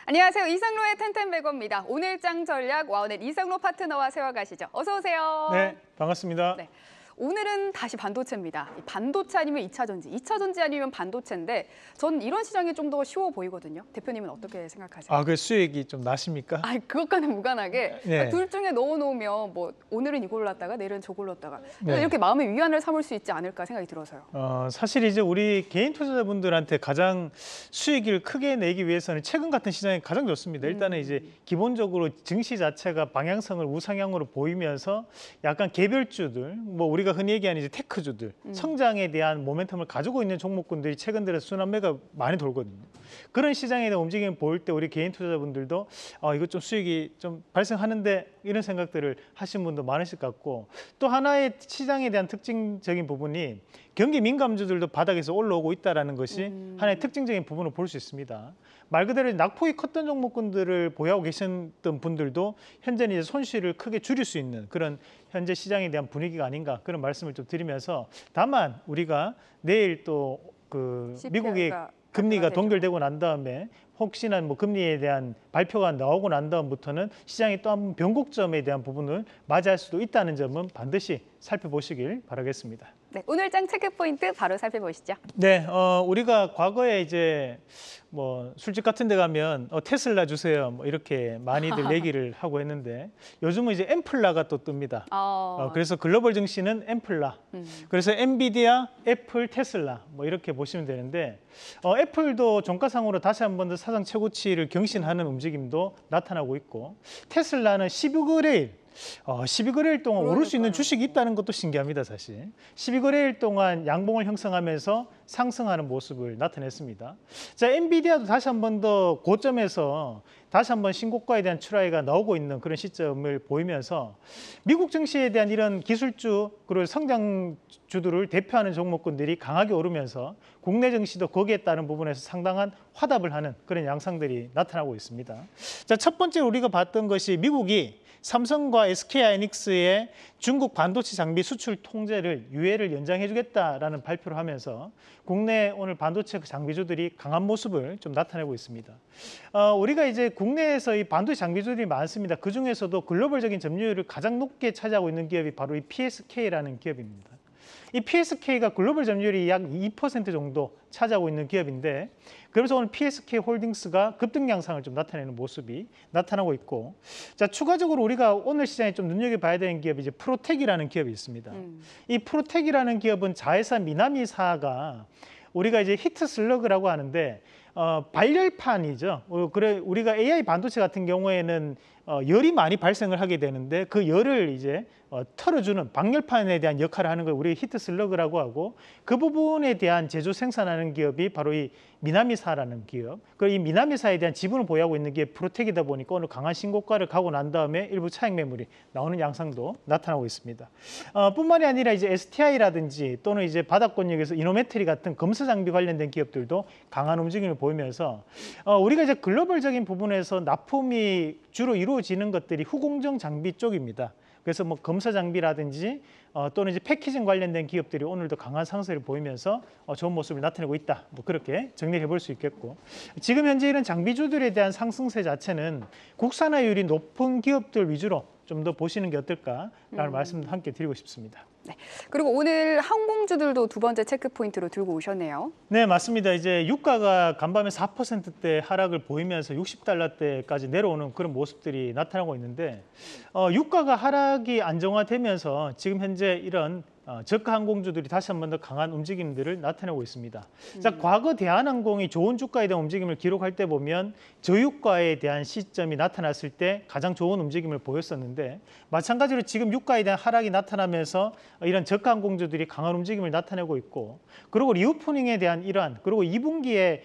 안녕하세요. 이상로의 텐텐베거입니다. 오늘장 전략 와우넷 이상로 파트너와 세워가시죠. 어서 오세요. 네, 반갑습니다. 네. 오늘은 다시 반도체입니다. 반도체 아니면 2차 전지, 2차 전지 아니면 반도체인데 전 이런 시장이 좀 더 쉬워 보이거든요. 대표님은 어떻게 생각하세요? 그 수익이 좀 나십니까? 그것과는 무관하게 네. 둘 중에 넣어놓으면 뭐 오늘은 이걸 놨다가 내일은 저걸 놨다가 네. 이렇게 마음의 위안을 삼을 수 있지 않을까 생각이 들어서요. 사실 이제 우리 개인 투자자분들한테 가장 수익을 크게 내기 위해서는 최근 같은 시장이 가장 좋습니다. 일단은 이제 기본적으로 증시 자체가 방향성을 우상향으로 보이면서 약간 개별주들, 뭐 우리가 흔히 얘기하는 이제 테크주들, 성장에 대한 모멘텀을 가지고 있는 종목군들이 최근 들어 순환매가 많이 돌거든요. 그런 시장에 대한 움직임을 보일 때 우리 개인 투자자분들도 이거 좀 수익이 좀 발생하는데 이런 생각들을 하신 분도 많으실 것 같고, 또 하나의 시장에 대한 특징적인 부분이 경기 민감주들도 바닥에서 올라오고 있다는 것이 하나의 특징적인 부분을 볼 수 있습니다. 말 그대로 낙폭이 컸던 종목군들을 보유하고 계셨던 분들도 현재는 이제 손실을 크게 줄일 수 있는 그런 현재 시장에 대한 분위기가 아닌가, 그런 말씀을 좀 드리면서, 다만 우리가 내일 또 미국의 금리가 동결되고 난 다음에 혹시나 뭐 금리에 대한 발표가 나오고 난 다음부터는 시장이 또 한 번 변곡점에 대한 부분을 맞이할 수도 있다는 점은 반드시 살펴보시길 바라겠습니다. 네, 오늘장 체크 포인트 바로 살펴보시죠. 네, 우리가 과거에 이제 뭐 술집 같은 데 가면 테슬라 주세요, 뭐 이렇게 많이들 얘기를 하고 했는데, 요즘은 이제 엠플라가 또 뜹니다. 그래서 글로벌 증시는 엠플라, 그래서 엔비디아, 애플, 테슬라 뭐 이렇게 보시면 되는데, 애플도 종가상으로 다시 한 번 더 사상 최고치를 경신하는 움직임도 나타나고 있고, 테슬라는 12거래일 12거래일 동안 오를 수 있는 주식이 있다는 것도 신기합니다. 사실 12거래일 동안 양봉을 형성하면서 상승하는 모습을 나타냈습니다. 자, 엔비디아도 다시 한 번 더 고점에서 다시 한번 신고가에 대한 출하가 나오고 있는 그런 시점을 보이면서, 미국 증시에 대한 이런 기술주 그리고 성장주들을 대표하는 종목군들이 강하게 오르면서 국내 증시도 거기에 따른 부분에서 상당한 화답을 하는 그런 양상들이 나타나고 있습니다. 자, 첫 번째 우리가 봤던 것이 미국이 삼성과 SK하이닉스의 중국 반도체 장비 수출 통제를 유예를 연장해주겠다라는 발표를 하면서 국내 오늘 반도체 장비주들이 강한 모습을 좀 나타내고 있습니다. 우리가 이제 국내에서 이 반도체 장비주들이 많습니다. 그 중에서도 글로벌적인 점유율을 가장 높게 차지하고 있는 기업이 바로 이 PSK라는 기업입니다. 이 PSK가 글로벌 점유율이 약 2% 정도 차지하고 있는 기업인데, 그래서 오늘 PSK 홀딩스가 급등 양상을 좀 나타내는 모습이 나타나고 있고, 자, 추가적으로 우리가 오늘 시장에 좀 눈여겨봐야 되는 기업이 이제 프로텍이라는 기업이 있습니다. 이 프로텍이라는 기업은 자회사 미나미사가 우리가 이제 히트 슬러그라고 하는데, 발열판이죠. 그래, 우리가 AI 반도체 같은 경우에는 열이 많이 발생을 하게 되는데 그 열을 이제 털어주는 방열판에 대한 역할을 하는 걸 우리 히트 슬러그라고 하고, 그 부분에 대한 제조 생산하는 기업이 바로 이 미나미사라는 기업, 그리고 이 미나미사에 대한 지분을 보유하고 있는 게 프로텍이다 보니까 오늘 강한 신고가를 가고 난 다음에 일부 차익 매물이 나오는 양상도 나타나고 있습니다. 뿐만이 아니라 이제 STI라든지 또는 이제 바닥권역에서 이노메트리 같은 검사 장비 관련된 기업들도 강한 움직임을 보이면서, 우리가 이제 글로벌적인 부분에서 납품이 주로 이루어지는 것들이 후공정 장비 쪽입니다. 그래서 뭐 검사 장비라든지 또는 이제 패키징 관련된 기업들이 오늘도 강한 상승을 보이면서 좋은 모습을 나타내고 있다, 뭐 그렇게 정리해 볼 수 있겠고, 지금 현재 이런 장비주들에 대한 상승세 자체는 국산화율이 높은 기업들 위주로 좀 더 보시는 게 어떨까라는 말씀도 함께 드리고 싶습니다. 네. 그리고 오늘 항공주들도 두 번째 체크 포인트로 들고 오셨네요. 네, 맞습니다. 이제 유가가 간밤에 4%대 하락을 보이면서 60달러대까지 내려오는 그런 모습들이 나타나고 있는데, 유가가 하락이 안정화되면서 지금 현재 이런 저가 항공주들이 다시 한 번 더 강한 움직임들을 나타내고 있습니다. 자, 과거 대한항공이 좋은 주가에 대한 움직임을 기록할 때 보면 저유가에 대한 시점이 나타났을 때 가장 좋은 움직임을 보였었는데, 마찬가지로 지금 유가에 대한 하락이 나타나면서 이런 저가 항공주들이 강한 움직임을 나타내고 있고, 그리고 리오프닝에 대한 이러한, 그리고 2분기에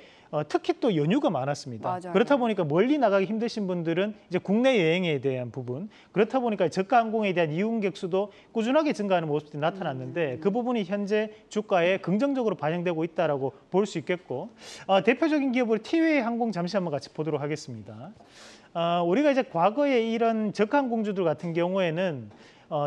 특히 또 연휴가 많았습니다. 맞아요. 그렇다 보니까 멀리 나가기 힘드신 분들은 이제 국내 여행에 대한 부분, 그렇다 보니까 저가 항공에 대한 이용객 수도 꾸준하게 증가하는 모습들이 나타났는데, 그 부분이 현재 주가에 긍정적으로 반영되고 있다라고 볼 수 있겠고, 대표적인 기업으로 티웨이 항공 잠시 한번 같이 보도록 하겠습니다. 우리가 이제 과거에 이런 저가 항공주들 같은 경우에는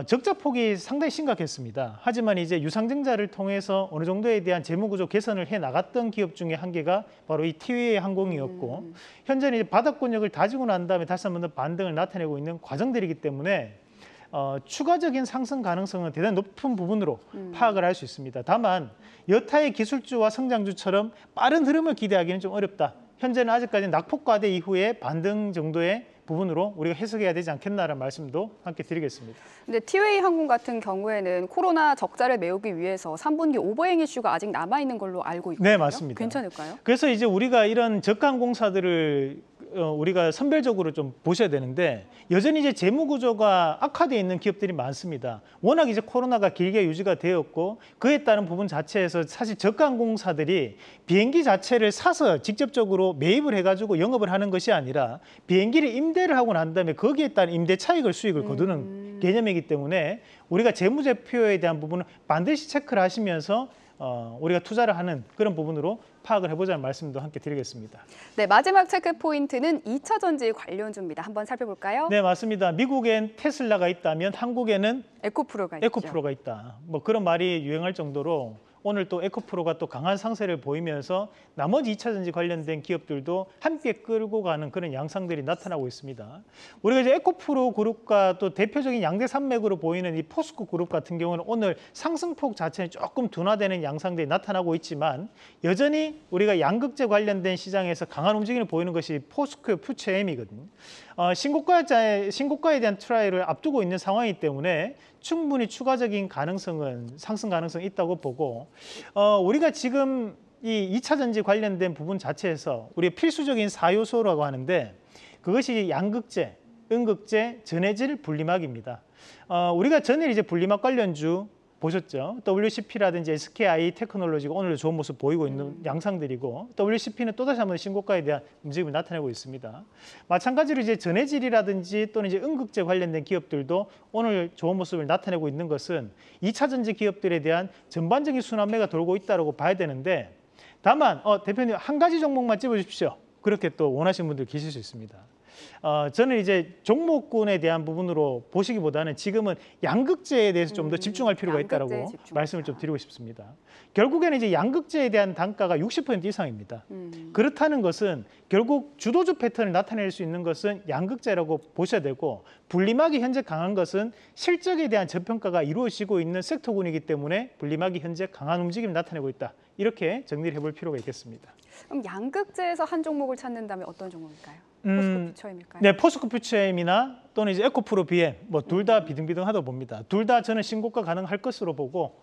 적자 폭이 상당히 심각했습니다. 하지만 이제 유상증자를 통해서 어느 정도에 대한 재무구조 개선을 해 나갔던 기업 중에 한 개가 바로 이 티웨이 항공이었고 현재는 이제 바닥권역을 다지고 난 다음에 다시 한번 더 반등을 나타내고 있는 과정들이기 때문에 추가적인 상승 가능성은 대단히 높은 부분으로 파악을 할 수 있습니다. 다만 여타의 기술주와 성장주처럼 빠른 흐름을 기대하기는 좀 어렵다. 현재는 아직까지 낙폭과대 이후에 반등 정도의 부분으로 우리가 해석해야 되지 않겠나라는 말씀도 함께 드리겠습니다. 근데 티웨이 항공 같은 경우에는 코로나 적자를 메우기 위해서 3분기 오버행 이슈가 아직 남아 있는 걸로 알고 있거든요. 네, 맞습니다. 괜찮을까요? 그래서 이제 우리가 이런 저가항공사들을 우리가 선별적으로 좀 보셔야 되는데 여전히 이제 재무 구조가 악화되어 있는 기업들이 많습니다. 워낙 이제 코로나가 길게 유지가 되었고 그에 따른 부분 자체에서 사실 저가항공사들이 비행기 자체를 사서 직접적으로 매입을 해가지고 영업을 하는 것이 아니라 비행기를 임대를 하고 난 다음에 거기에 따른 임대 차익을 수익을 거두는 개념이기 때문에 우리가 재무제표에 대한 부분은 반드시 체크를 하시면서 우리가 투자를 하는 그런 부분으로 파악을 해보자는 말씀도 함께 드리겠습니다. 네, 마지막 체크 포인트는 2차 전지 관련주입니다. 한번 살펴볼까요? 네, 맞습니다. 미국엔 테슬라가 있다면 한국에는 에코프로가 있다. 뭐 그런 말이 유행할 정도로 오늘 또 에코프로가 또 강한 상세를 보이면서 나머지 2차 전지 관련된 기업들도 함께 끌고 가는 그런 양상들이 나타나고 있습니다. 우리가 이제 에코프로 그룹과 또 대표적인 양대 산맥으로 보이는 이 포스코 그룹 같은 경우는 오늘 상승폭 자체는 조금 둔화되는 양상들이 나타나고 있지만 여전히 우리가 양극재 관련된 시장에서 강한 움직임을 보이는 것이 포스코 퓨처엠이거든요. 신고가에 대한 트라이를 앞두고 있는 상황이기 때문에 충분히 추가적인 가능성은 상승 가능성이 있다고 보고 우리가 지금 이 2차 전지 관련된 부분 자체에서 우리가 필수적인 4요소라고 하는데 그것이 양극재, 음극재, 전해질, 분리막입니다. 우리가 전에 이제 분리막 관련주 보셨죠? WCP라든지 SKI 테크놀로지가 오늘도 좋은 모습 보이고 있는 양상들이고 WCP는 또다시 한번 신고가에 대한 움직임을 나타내고 있습니다. 마찬가지로 이제 전해질이라든지 또는 이제 음극재 관련된 기업들도 오늘 좋은 모습을 나타내고 있는 것은 2차 전지 기업들에 대한 전반적인 순환매가 돌고 있다고 봐야 되는데 다만 대표님 한 가지 종목만 찝어주십시오. 그렇게 또 원하시는 분들 계실 수 있습니다. 저는 이제 종목군에 대한 부분으로 보시기보다는 지금은 양극재에 대해서 좀 더 집중할 필요가 있다고 말씀을 좀 드리고 싶습니다. 결국에는 이제 양극재에 대한 단가가 60% 이상입니다. 그렇다는 것은 결국 주도주 패턴을 나타낼 수 있는 것은 양극재라고 보셔야 되고 분리막이 현재 강한 것은 실적에 대한 저평가가 이루어지고 있는 섹터군이기 때문에 분리막이 현재 강한 움직임을 나타내고 있다. 이렇게 정리를 해볼 필요가 있겠습니다. 그럼 양극재에서 한 종목을 찾는다면 어떤 종목일까요? 포스코 퓨처엠일까요? 네, 포스코 퓨처엠이나 또는 이제 에코프로 BM 뭐 둘 다 비등비등하다 봅니다. 둘 다 저는 신고가 가능할 것으로 보고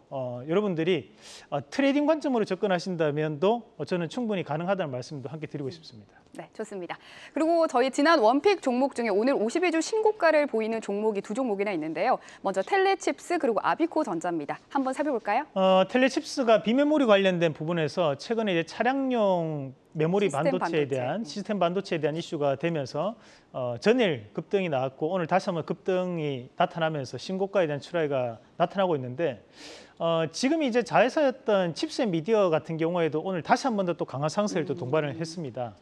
여러분들이 트레이딩 관점으로 접근하신다면도 저는 충분히 가능하다는 말씀도 함께 드리고 싶습니다. 네, 좋습니다. 그리고 저희 지난 원픽 종목 중에 오늘 52주 신고가를 보이는 종목이 두 종목이나 있는데요. 먼저 텔레칩스 그리고 아비코 전자입니다. 한번 살펴볼까요? 텔레칩스가 비메모리 관련된 부분에서 최근에 이제 차량용 메모리 시스템 반도체에 대한 이슈가 되면서 전일 급등이 나왔고 오늘 다시 한번 급등이 나타나면서 신고가에 대한 출하가 나타나고 있는데 지금 이제 자회사였던 칩셋 미디어 같은 경우에도 오늘 다시 한 번 더 또 강한 상승을 또 동반을 했습니다.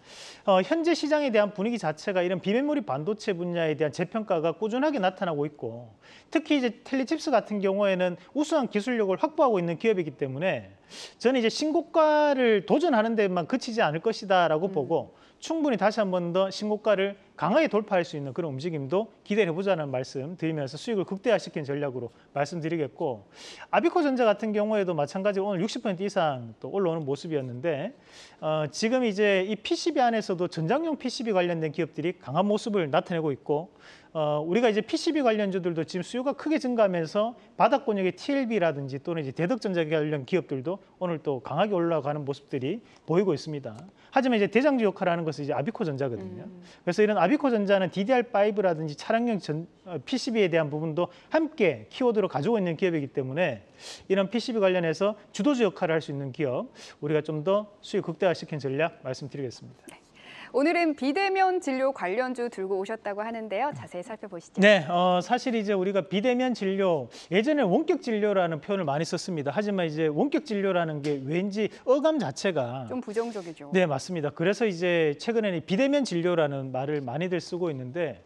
현재 시장에 대한 분위기 자체가 이런 비메모리 반도체 분야에 대한 재평가가 꾸준하게 나타나고 있고 특히 이제 텔레칩스 같은 경우에는 우수한 기술력을 확보하고 있는 기업이기 때문에 저는 이제 신고가를 도전하는 데만 그치지 않을 것이다라고 보고 충분히 다시 한 번 더 신고가를 강하게 돌파할 수 있는 그런 움직임도 기대를 해보자는 말씀 드리면서 수익을 극대화시키는 전략으로 말씀드리겠고 아비코전자 같은 경우에도 마찬가지로 오늘 60% 이상 또 올라오는 모습이었는데 지금 이제 이 PCB 안에서도 전장용 PCB 관련된 기업들이 강한 모습을 나타내고 있고 우리가 이제 PCB 관련주들도 지금 수요가 크게 증가하면서 바닥권역의 TLB라든지 또는 이제 대덕전자 관련 기업들도 오늘 또 강하게 올라가는 모습들이 보이고 있습니다. 하지만 이제 대장주 역할을 하는 것은 이제 아비코전자거든요. 그래서 이런 아비코전자는 DDR5라든지 차량용 PCB에 대한 부분도 함께 키워드로 가지고 있는 기업이기 때문에 이런 PCB 관련해서 주도주 역할을 할 수 있는 기업 우리가 좀 더 수익 극대화시키는 전략 말씀드리겠습니다. 네. 오늘은 비대면 진료 관련주 들고 오셨다고 하는데요. 자세히 살펴보시죠. 네, 사실 이제 우리가 비대면 진료, 예전에 원격 진료라는 표현을 많이 썼습니다. 하지만 이제 원격 진료라는 게 왠지 어감 자체가 좀 부정적이죠. 네, 맞습니다. 그래서 이제 최근에는 비대면 진료라는 말을 많이들 쓰고 있는데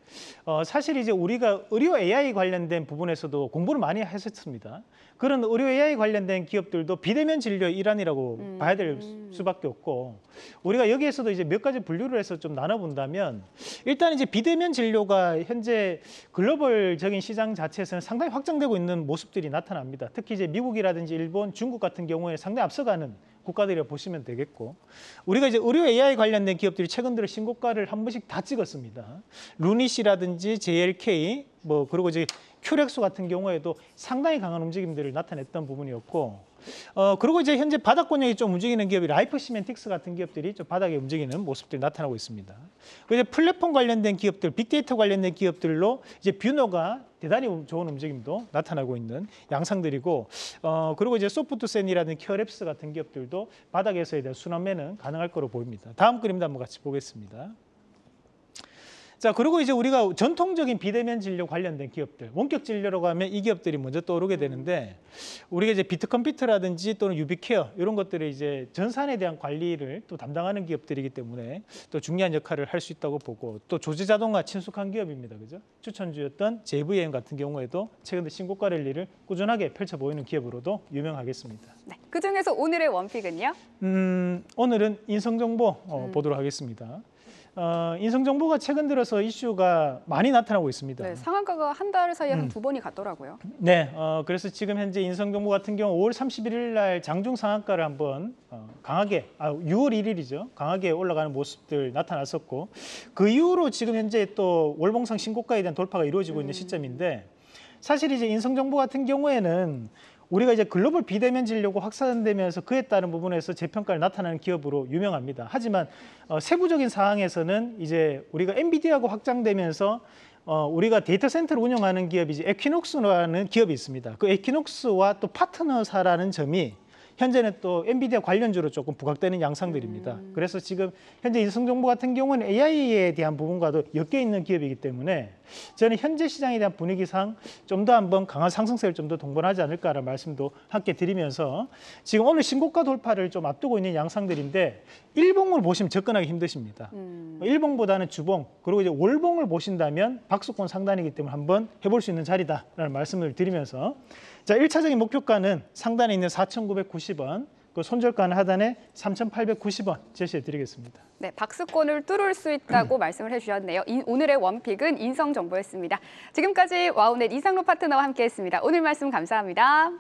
사실 이제 우리가 의료 AI 관련된 부분에서도 공부를 많이 했었습니다. 그런 의료 AI 관련된 기업들도 비대면 진료 일환이라고 봐야 될 수밖에 없고, 우리가 여기에서도 이제 몇 가지 분류를 해서 좀 나눠본다면, 일단 이제 비대면 진료가 현재 글로벌적인 시장 자체에서는 상당히 확장되고 있는 모습들이 나타납니다. 특히 이제 미국이라든지 일본, 중국 같은 경우에 상당히 앞서가는 국가들이라고 보시면 되겠고, 우리가 이제 의료 AI 관련된 기업들이 최근 들어 신고가를 한 번씩 다 찍었습니다. 루닛이라든지 JLK, 그리고 이제 큐렉소 같은 경우에도 상당히 강한 움직임들을 나타냈던 부분이었고, 그리고 이제 현재 바닥권역이 좀 움직이는 기업이 라이프시멘틱스 같은 기업들이 좀 바닥에 움직이는 모습들이 나타나고 있습니다. 이제 플랫폼 관련된 기업들, 빅데이터 관련된 기업들로 이제 뷰노가 대단히 좋은 움직임도 나타나고 있는 양상들이고, 그리고 이제 소프트센이라든지 케어랩스 같은 기업들도 바닥에서에 대한 순환매는 가능할 거로 보입니다. 다음 그림도 한번 같이 보겠습니다. 자, 그리고 이제 우리가 전통적인 비대면 진료 관련된 기업들, 원격 진료라고 하면 이 기업들이 먼저 떠오르게 되는데, 우리가 이제 비트컴퓨터라든지 또는 유비케어 이런 것들이 이제 전산에 대한 관리를 또 담당하는 기업들이기 때문에 또 중요한 역할을 할 수 있다고 보고, 또 조제자동화 친숙한 기업입니다. 그죠? 추천주였던 JVM 같은 경우에도 최근 신고가 랠리를 꾸준하게 펼쳐 보이는 기업으로도 유명하겠습니다. 네, 그중에서 오늘의 원픽은요? 오늘은 인성정보 보도록 하겠습니다. 인성정보가 최근 들어서 이슈가 많이 나타나고 있습니다. 네, 상한가가 한 달 사이에 한 2번이 갔더라고요. 네, 그래서 지금 현재 인성정보 같은 경우 5월 31일 날 장중 상한가를 한번 강하게, 6월 1일이죠. 강하게 올라가는 모습들 나타났었고, 그 이후로 지금 현재 또 월봉상 신고가에 대한 돌파가 이루어지고 있는 시점인데, 사실 이제 인성정보 같은 경우에는 우리가 이제 글로벌 비대면 진료가 확산되면서 그에 따른 부분에서 재평가를 나타나는 기업으로 유명합니다. 하지만 세부적인 사항에서는 이제 우리가 엔비디아하고 확장되면서 우리가 데이터 센터를 운영하는 기업이 이제 에퀴녹스라는 기업이 있습니다. 그 에퀴녹스와 또 파트너사라는 점이 현재는 또 엔비디아 관련주로 조금 부각되는 양상들입니다. 그래서 지금 현재 인성정보 같은 경우는 AI에 대한 부분과도 엮여 있는 기업이기 때문에 저는 현재 시장에 대한 분위기상 좀 더 한번 강한 상승세를 좀 더 동반하지 않을까라는 말씀도 함께 드리면서, 지금 오늘 신고가 돌파를 좀 앞두고 있는 양상들인데 일봉을 보시면 접근하기 힘드십니다. 일봉보다는 주봉, 그리고 이제 월봉을 보신다면 박수권 상단이기 때문에 한번 해볼 수 있는 자리다라는 말씀을 드리면서, 자, 1차적인 목표가는 상단에 있는 4,990원, 그 손절가는 하단에 3,890원 제시해 드리겠습니다. 네, 박스권을 뚫을 수 있다고 말씀을 해주셨네요. 오늘의 원픽은 인성정보였습니다. 지금까지 와우넷 이상로 파트너와 함께했습니다. 오늘 말씀 감사합니다.